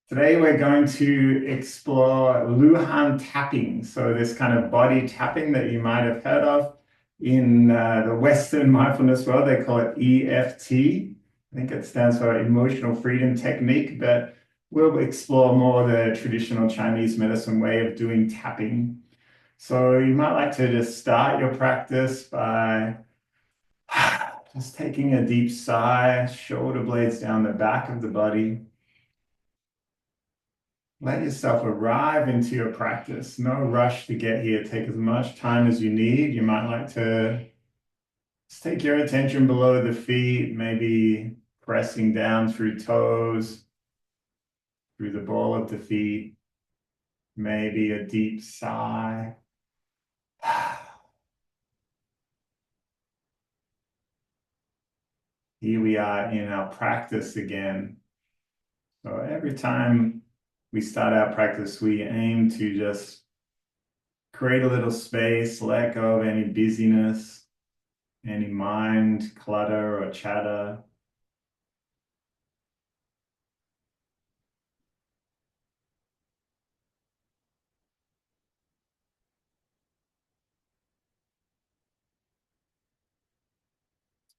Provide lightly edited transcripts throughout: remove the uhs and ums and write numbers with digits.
Today we're going to explore Louhan tapping. So this kind of body tapping that you might have heard of in the Western mindfulness world, they call it EFT. I think it stands for Emotional Freedom Technique, but we'll explore more the traditional Chinese medicine way of doing tapping. So you might like to just start your practice by just taking a deep sigh, shoulder blades down the back of the body. Let yourself arrive into your practice. No rush to get here. Take as much time as you need. You might like to just take your attention below the feet, maybe pressing down through toes, through the ball of the feet, maybe a deep sigh. Here we are in our practice again. So every time we start our practice, we aim to just create a little space, let go of any busyness, any mind clutter or chatter.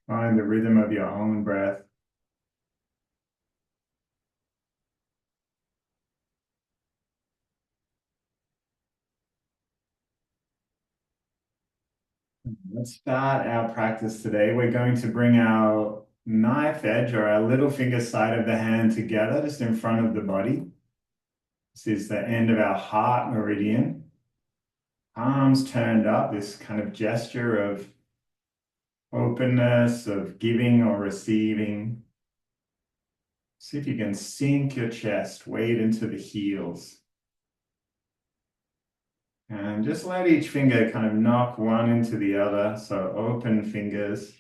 Find the rhythm of your own breath. Let's start our practice today. We're going to bring our knife edge or our little finger side of the hand together just in front of the body. This is the end of our heart meridian. Palms turned up, this kind of gesture of openness, of giving or receiving. See if you can sink your chest, weight into the heels. And just let each finger kind of knock one into the other. So open fingers.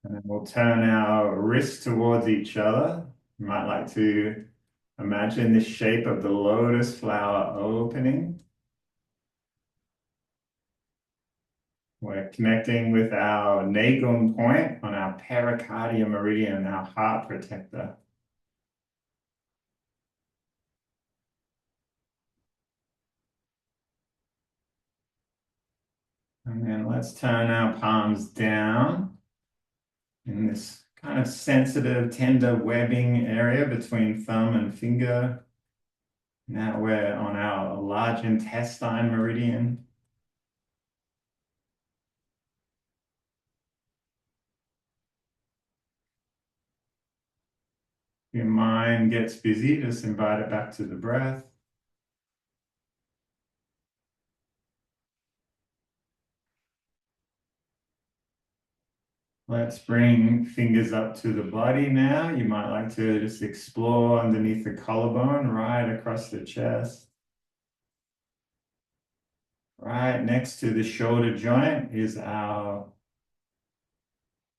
And then we'll turn our wrists towards each other. You might like to imagine the shape of the lotus flower opening. We're connecting with our Neigong point on our pericardial meridian, our heart protector. And then let's turn our palms down in this kind of sensitive, tender webbing area between thumb and finger. Now we're on our large intestine meridian. Your mind gets busy, just invite it back to the breath. Let's bring fingers up to the body now. You might like to just explore underneath the collarbone, right across the chest. Right next to the shoulder joint is our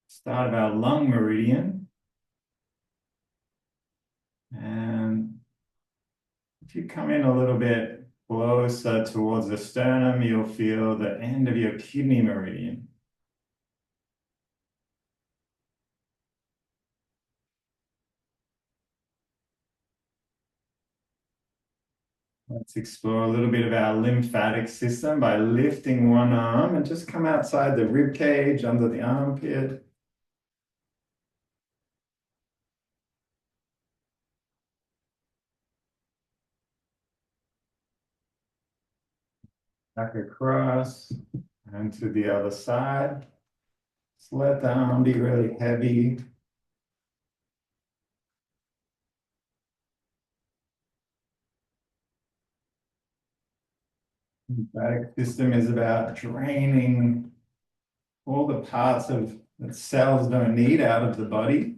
start of our lung meridian. And if you come in a little bit closer towards the sternum, you'll feel the end of your kidney meridian. Let's explore a little bit of our lymphatic system by lifting one arm and just come outside the rib cage, under the armpit. Back across and to the other side. Just let the arm be really heavy. Lymphatic system is about draining all the parts of that cells don't need out of the body.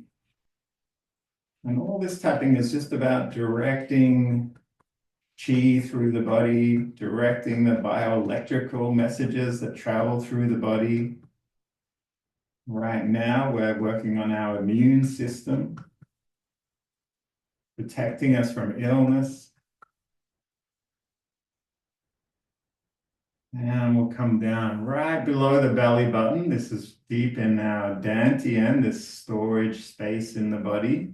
And all this tapping is just about directing chi through the body, directing the bioelectrical messages that travel through the body. Right now, we're working on our immune system, protecting us from illness. And we'll come down right below the belly button. This is deep in our dantian, this storage space in the body.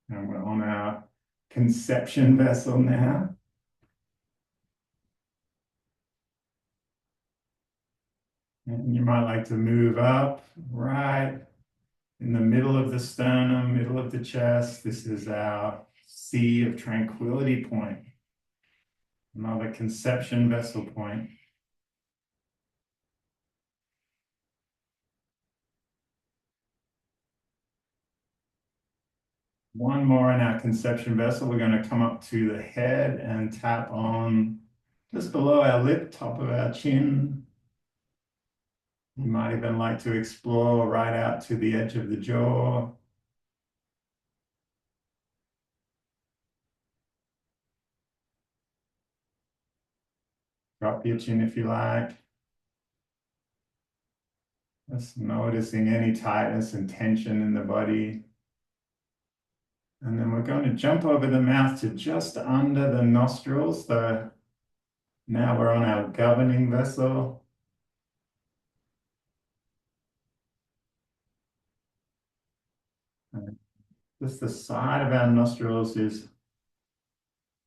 And we're on our conception vessel now. And you might like to move up right in the middle of the sternum, middle of the chest. This is our sea of tranquility point, another conception vessel point. One more in our conception vessel. We're going to come up to the head and tap on just below our lip, top of our chin. You might even like to explore right out to the edge of the jaw. Drop your chin if you like. Just noticing any tightness and tension in the body. And then we're going to jump over the mouth to just under the nostrils. So now we're on our governing vessel. And just the side of our nostrils is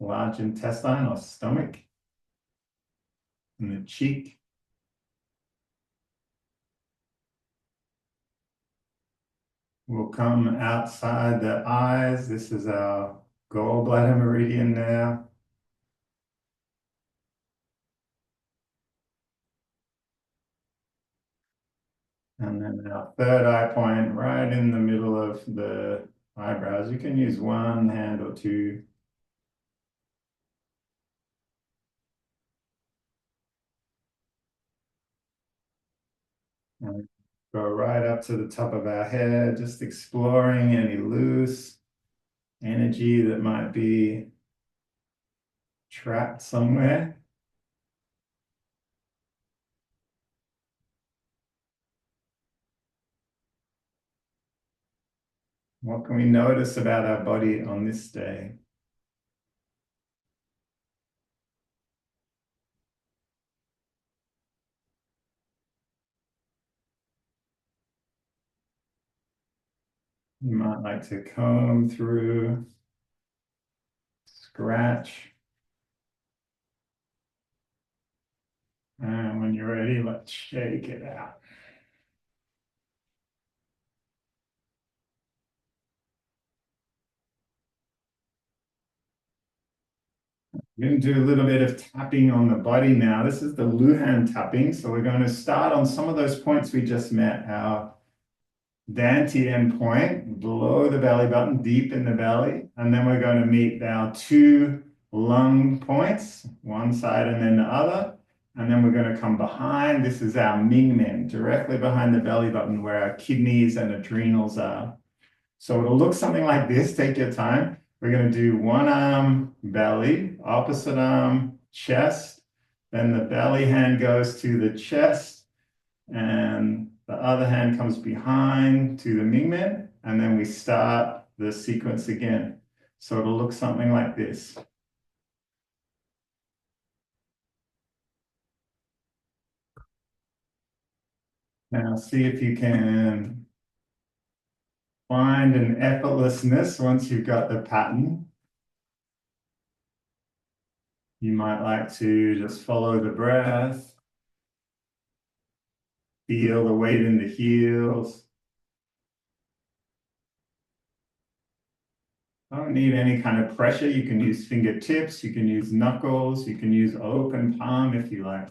large intestine or stomach. And the cheek. We'll come outside the eyes. This is our gallbladder meridian now. And then our third eye point right in the middle of the eyebrows. You can use one hand or two. And go right up to the top of our head, just exploring any loose energy that might be trapped somewhere. What can we notice about our body on this day? You might like to comb through, scratch. And when you're ready, let's shake it out. We're going to do a little bit of tapping on the body now. This is the Louhan tapping. So we're going to start on some of those points we just met. Our dantian point below the belly button, deep in the belly. And then we're going to meet our two lung points, one side and then the other. And then we're going to come behind. This is our Mingmen, directly behind the belly button where our kidneys and adrenals are. So it'll look something like this. Take your time. We're going to do one arm belly, opposite arm chest. Then the belly hand goes to the chest, and the other hand comes behind to the Mingmen. And then we start the sequence again. So it'll look something like this. Now see if you can find an effortlessness once you've got the pattern. You might like to just follow the breath. Feel the weight in the heels. Don't need any kind of pressure. You can use fingertips, you can use knuckles, you can use open palm if you like.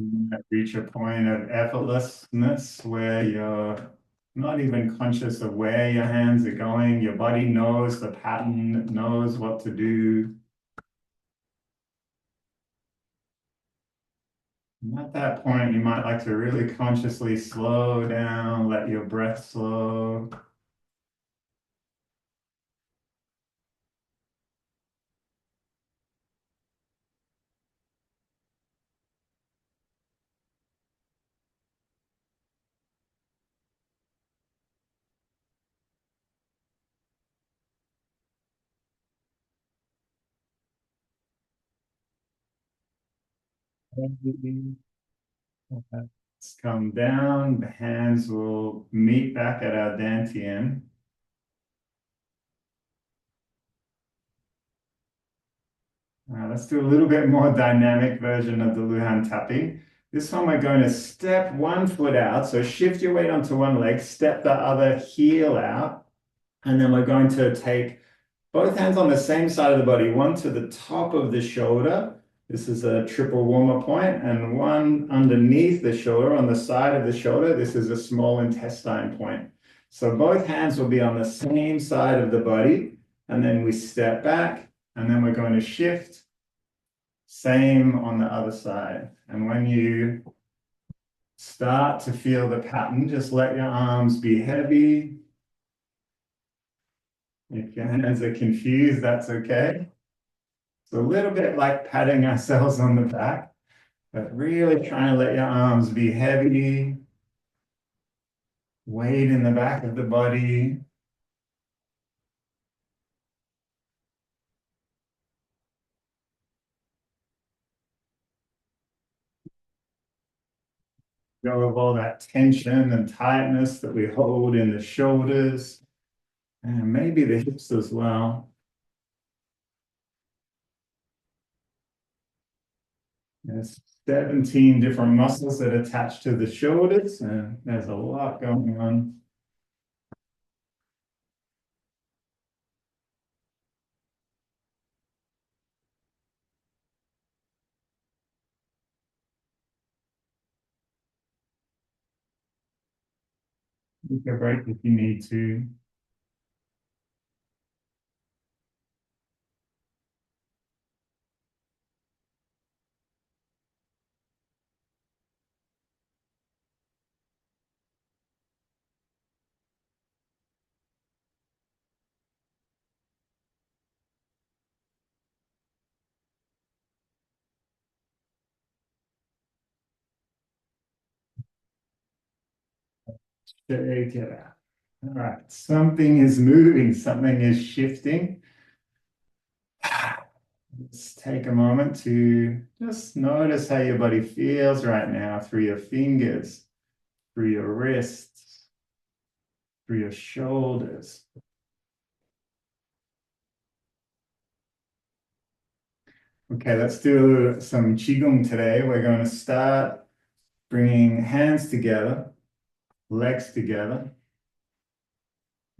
You might reach a point of effortlessness where you're not even conscious of where your hands are going. Your body knows the pattern, knows what to do. And at that point, you might like to really consciously slow down, let your breath slow. Let's come down. The hands will meet back at our dantian. Let's do a little bit more dynamic version of the Luhan tapping. This one, we're going to step one foot out. So shift your weight onto one leg, step the other heel out, and then we're going to take both hands on the same side of the body, one to the top of the shoulder. This is a triple warmer point, and one underneath the shoulder on the side of the shoulder. This is a small intestine point. So both hands will be on the same side of the body, and then we step back, and then we're going to shift. Same on the other side. And when you start to feel the pattern, just let your arms be heavy. If your hands are confused, that's okay. It's a little bit like patting ourselves on the back, but really trying to let your arms be heavy, weight in the back of the body. Go of all that tension and tightness that we hold in the shoulders and maybe the hips as well. There's 17 different muscles that attach to the shoulders, and there's a lot going on. Take a break if you need to. Shake it out. All right, something is moving, something is shifting. Let's take a moment to just notice how your body feels right now through your fingers, through your wrists, through your shoulders. Okay, let's do some Qigong today. We're going to start bringing hands together, legs together,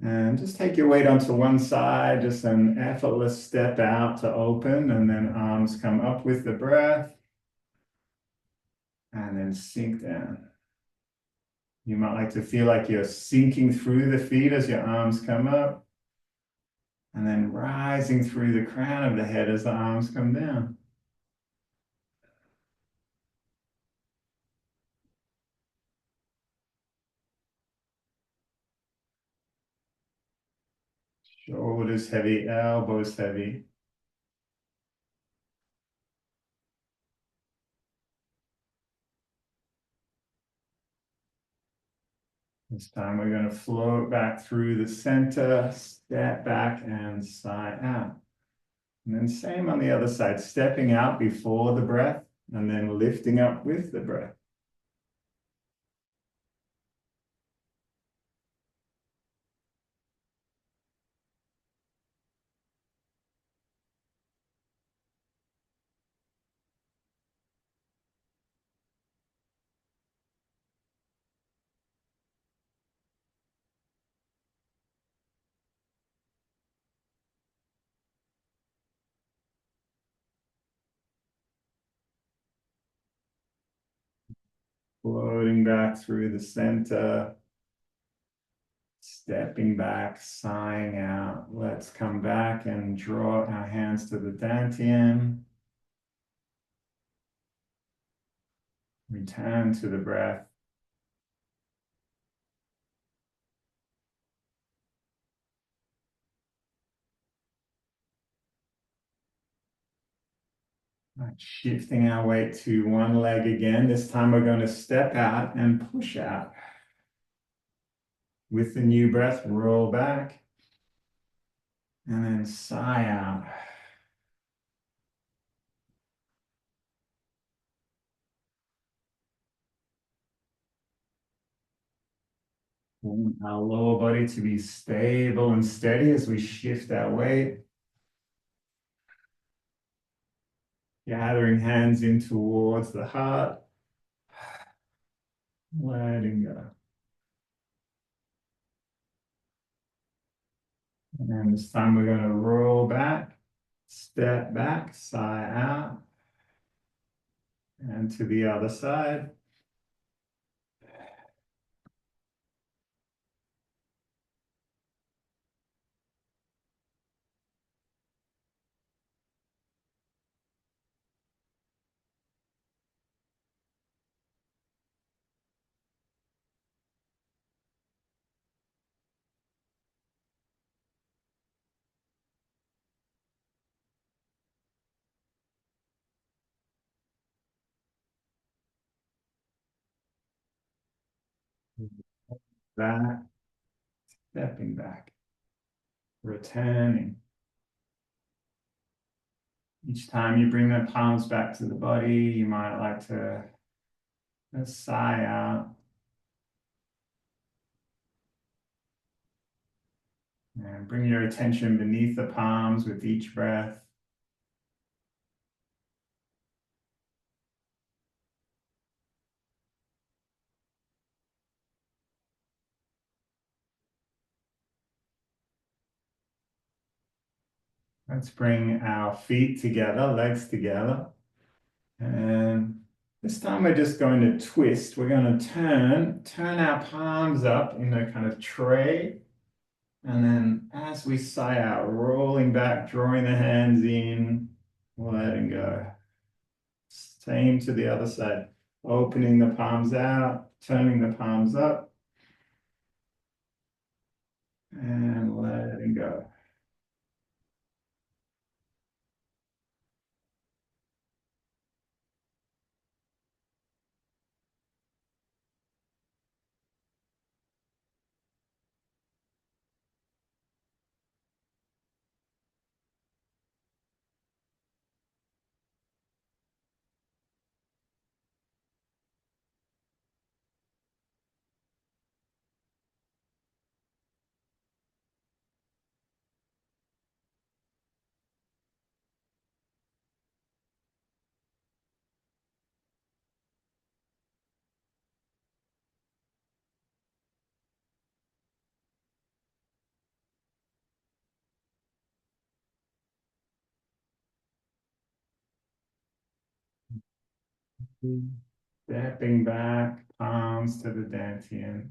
and just take your weight onto one side, just an effortless step out to open, and then arms come up with the breath, and then sink down. You might like to feel like you're sinking through the feet as your arms come up, and then rising through the crown of the head as the arms come down. Shoulders heavy, elbows heavy. This time we're going to float back through the center, step back and sigh out. And then same on the other side, stepping out before the breath and then lifting up with the breath. Floating back through the center, stepping back, sighing out. Let's come back and draw our hands to the dantian. Return to the breath. Right, shifting our weight to one leg again. This time we're going to step out and push out. With the new breath, roll back and then sigh out. our lower body to be stable and steady as we shift our weight. Gathering hands in towards the heart. Letting go. And this time we're going to roll back, step back, sigh out, and to the other side. Back, stepping back, returning. Each time you bring the palms back to the body, you might like to sigh out and bring your attention beneath the palms with each breath. Let's bring our feet together, legs together. And this time we're just going to twist. We're going to turn our palms up in a kind of tray. And then as we sigh out, rolling back, drawing the hands in, letting go. Same to the other side. Opening the palms out, turning the palms up, and letting go. Stepping back, palms to the dantian.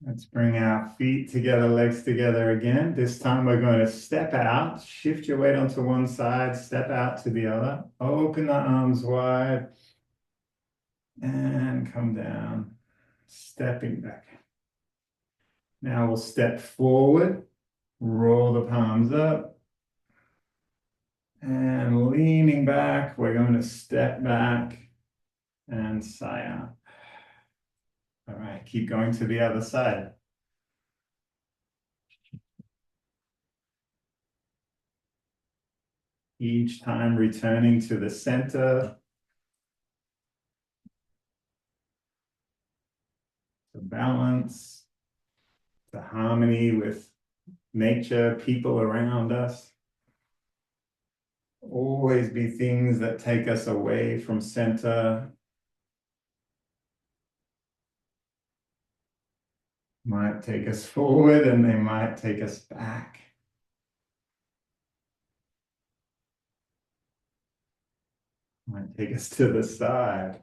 Let's bring our feet together, legs together again. This time we're going to step out, shift your weight onto one side, step out to the other. Open the arms wide and come down, stepping back. Now we'll step forward, roll the palms up, and leaning back, we're going to step back and sigh out. All right, keep going to the other side. Each time returning to the center, to balance, to harmony with nature, people around us. Always be things that take us away from center. Might take us forward and they might take us back. Might take us to the side.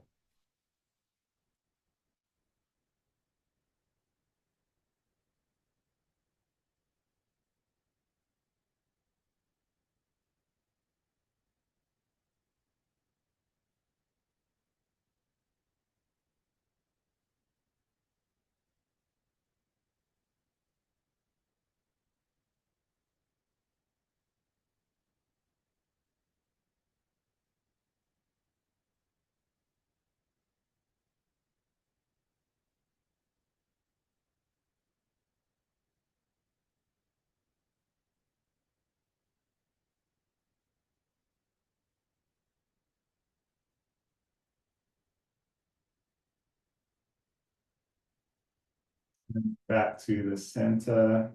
Back to the center.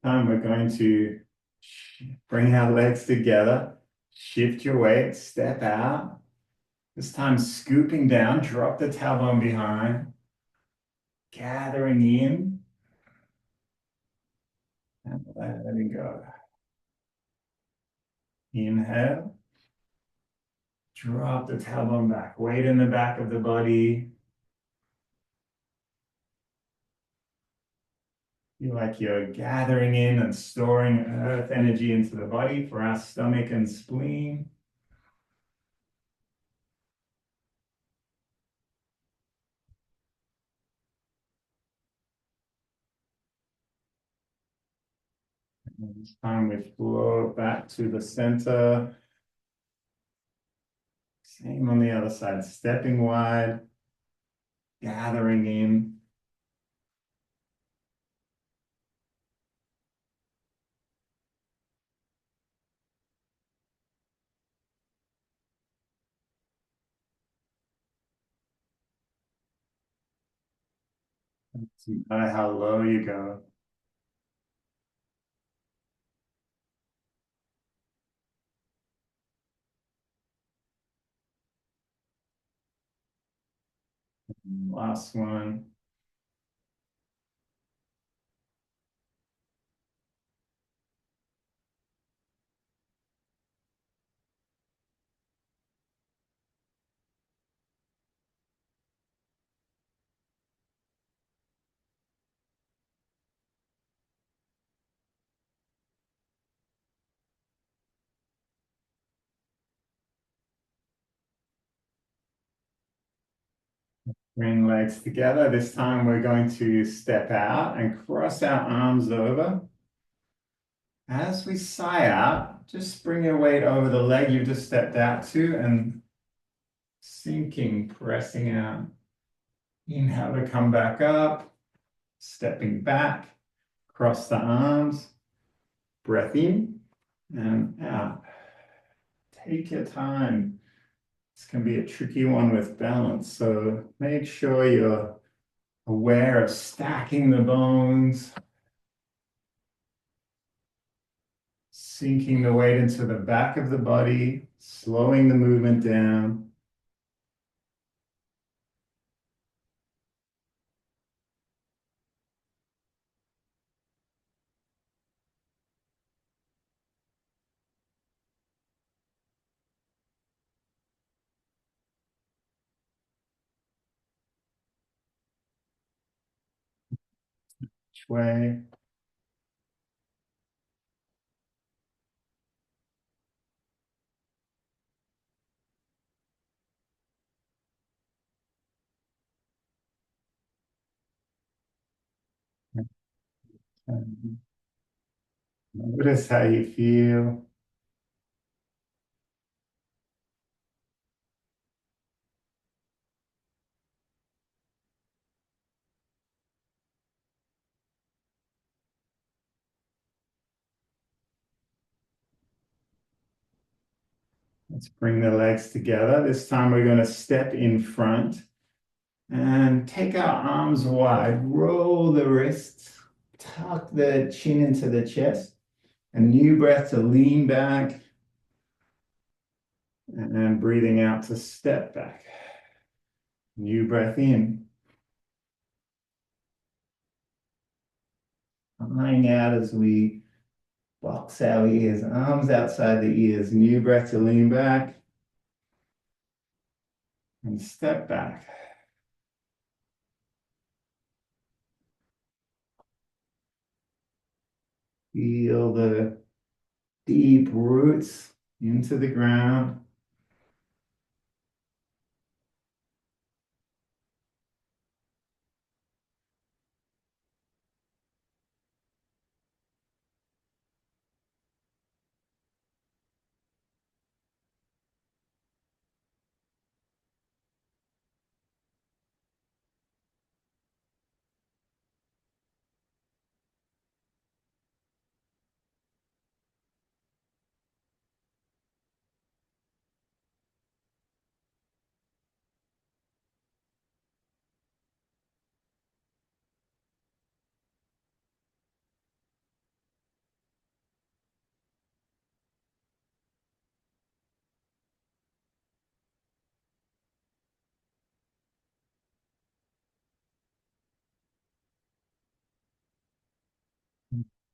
We're going to bring our legs together, shift your weight, step out. This time scooping down, drop the tailbone behind, gathering in, and letting go. Inhale, drop the tailbone back, weight in the back of the body. Feel like you're gathering in and storing earth energy into the body for our stomach and spleen. And this time we flow back to the center. Same on the other side, stepping wide, gathering in. No matter how low you go. Last one. Bring legs together. This time we're going to step out and cross our arms over. As we sigh out, just bring your weight over the leg you just stepped out to and sinking, pressing out. Inhale to come back up, stepping back, cross the arms, breath in and out. Take your time. This can be a tricky one with balance, so make sure you're aware of stacking the bones, sinking the weight into the back of the body, slowing the movement down. Which way? Notice how you feel. Let's bring the legs together. This time we're going to step in front and take our arms wide, roll the wrists, tuck the chin into the chest. A new breath to lean back and breathing out to step back. New breath in. Lying out as we box our ears, arms outside the ears. New breath to lean back and step back. Feel the deep roots into the ground.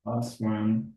Last one.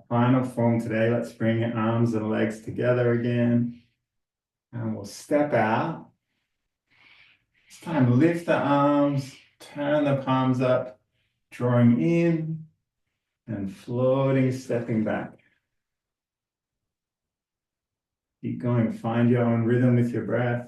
Final form today. Let's bring your arms and legs together again. And we'll step out. This time lift the arms, turn the palms up, drawing in and floating, stepping back. Keep going. Find your own rhythm with your breath.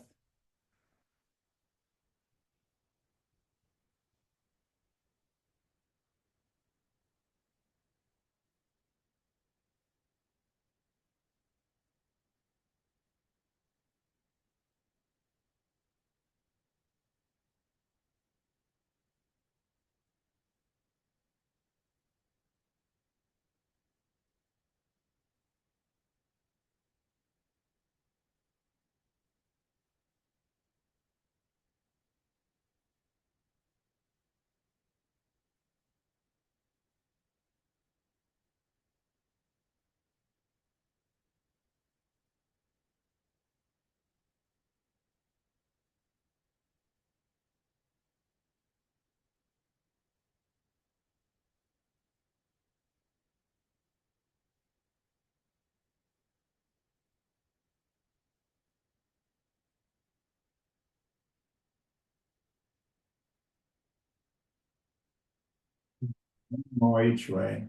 More each way.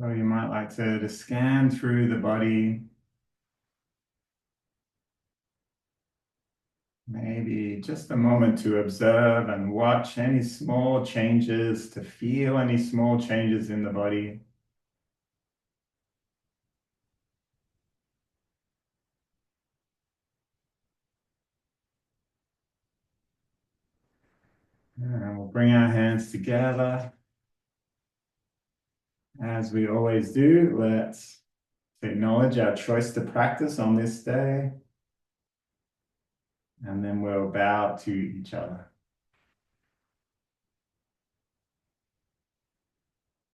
So you might like to scan through the body, maybe just a moment to observe and watch any small changes, to feel any small changes in the body. And we'll bring our hands together. As we always do, let's acknowledge our choice to practice on this day. And then we'll bow to each other.